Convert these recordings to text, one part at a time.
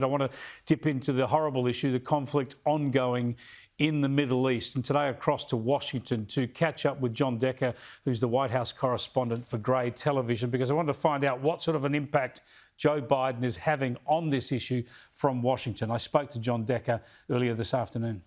I want to dip into the horrible issue, the conflict ongoing in the Middle East. And today across to Washington to catch up with John Decker, who's the White House correspondent for Grey Television, because I wanted to find out what sort of an impact Joe Biden is having on this issue from Washington. I spoke to John Decker earlier this afternoon.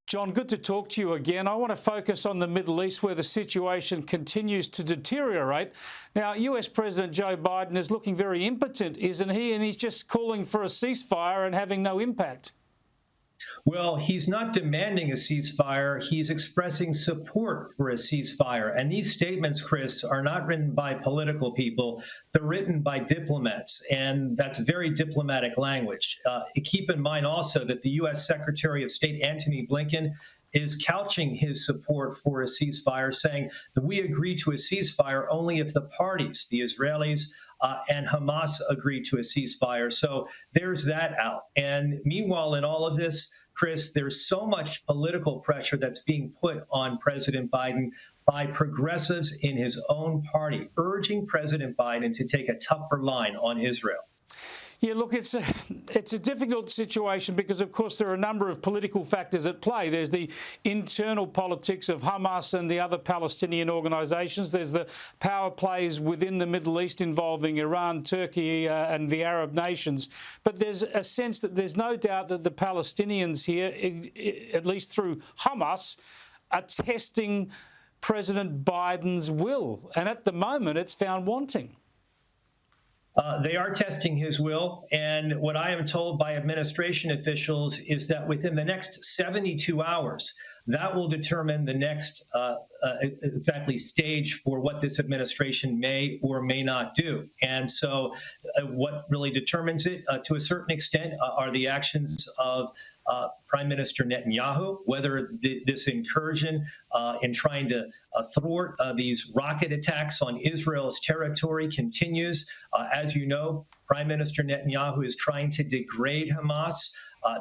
John, good to talk to you again. I want to focus on the Middle East, where the situation continues to deteriorate. Now, US President Joe Biden is looking very impotent, isn't he? And he's just calling for a ceasefire and having no impact. Well, he's not demanding a ceasefire. He's expressing support for a ceasefire. And these statements, Chris, are not written by political people. They're written by diplomats. And that's very diplomatic language. Keep in mind also that the U.S. Secretary of State Antony Blinken is couching his support for a ceasefire, saying that we agree to a ceasefire only if the parties, the Israelis and Hamas, agree to a ceasefire. So there's that out. And meanwhile, in all of this, Chris, there's so much political pressure that's being put on President Biden by progressives in his own party, urging President Biden to take a tougher line on Israel. Yeah, look, it's a difficult situation because, of course, there are a number of political factors at play. There's the internal politics of Hamas and the other Palestinian organisations. There's the power plays within the Middle East involving Iran, Turkey and the Arab nations. But there's a sense that there's no doubt that the Palestinians here, at least through Hamas, are testing President Biden's will. And at the moment, it's found wanting. They are testing his will, and what I am told by administration officials is that within the next 72 hours, that will determine the next exactly stage for what this administration may or may not do. And so what really determines it, to a certain extent, are the actions of Prime Minister Netanyahu, whether this incursion in trying to thwart these rocket attacks on Israel's territory continues. As you know, Prime Minister Netanyahu is trying to degrade Hamas,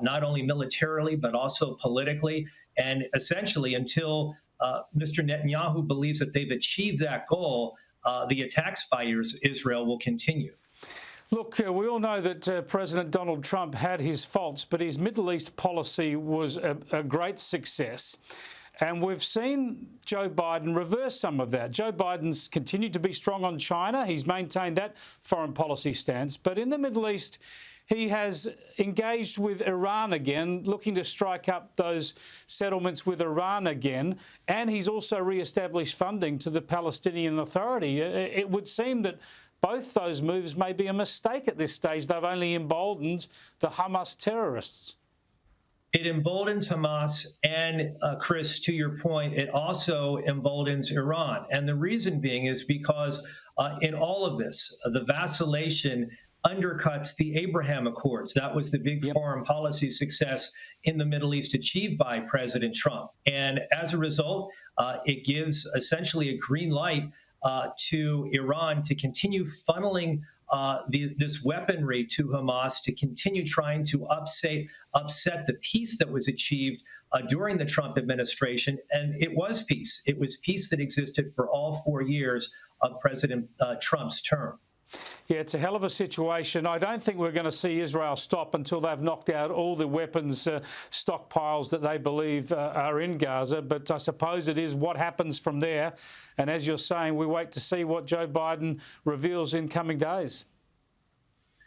not only militarily, but also politically. And essentially, until Mr. Netanyahu believes that they've achieved that goal, the attacks by Israel will continue. Look, we all know that President Donald Trump had his faults, but his Middle East policy was a great success. And we've seen Joe Biden reverse some of that. Joe Biden's continued to be strong on China. He's maintained that foreign policy stance. But in the Middle East, he has engaged with Iran again, looking to strike up those settlements with Iran again. And he's also re-established funding to the Palestinian Authority. It would seem that both those moves may be a mistake at this stage. They've only emboldened the Hamas terrorists. It emboldens Hamas, and Chris, to your point, it also emboldens Iran. And the reason being is because in all of this, the vacillation undercuts the Abraham Accords. That was the big foreign policy success in the Middle East achieved by President Trump. And as a result, it gives essentially a green light to Iran to continue funneling this weaponry to Hamas, to continue trying to upset the peace that was achieved during the Trump administration. And it was peace. It was peace that existed for all 4 years of President Trump's term. Yeah, it's a hell of a situation. I don't think we're going to see Israel stop until they've knocked out all the weapons stockpiles that they believe are in Gaza. But I suppose it is what happens from there. And as you're saying, we wait to see what Joe Biden reveals in coming days.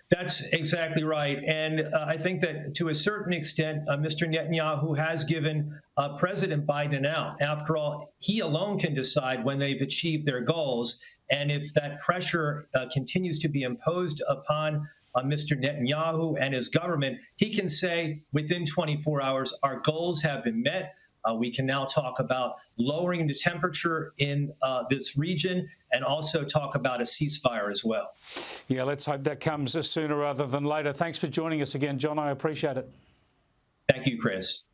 That's exactly right. And I think that to a certain extent, Mr. Netanyahu has given President Biden an out. After all, he alone can decide when they've achieved their goals. And if that pressure continues to be imposed upon Mr. Netanyahu and his government, he can say within 24 hours, our goals have been met. We can now talk about lowering the temperature in this region and also talk about a ceasefire as well. Yeah, let's hope that comes sooner rather than later. Thanks for joining us again, John. I appreciate it. Thank you, Chris.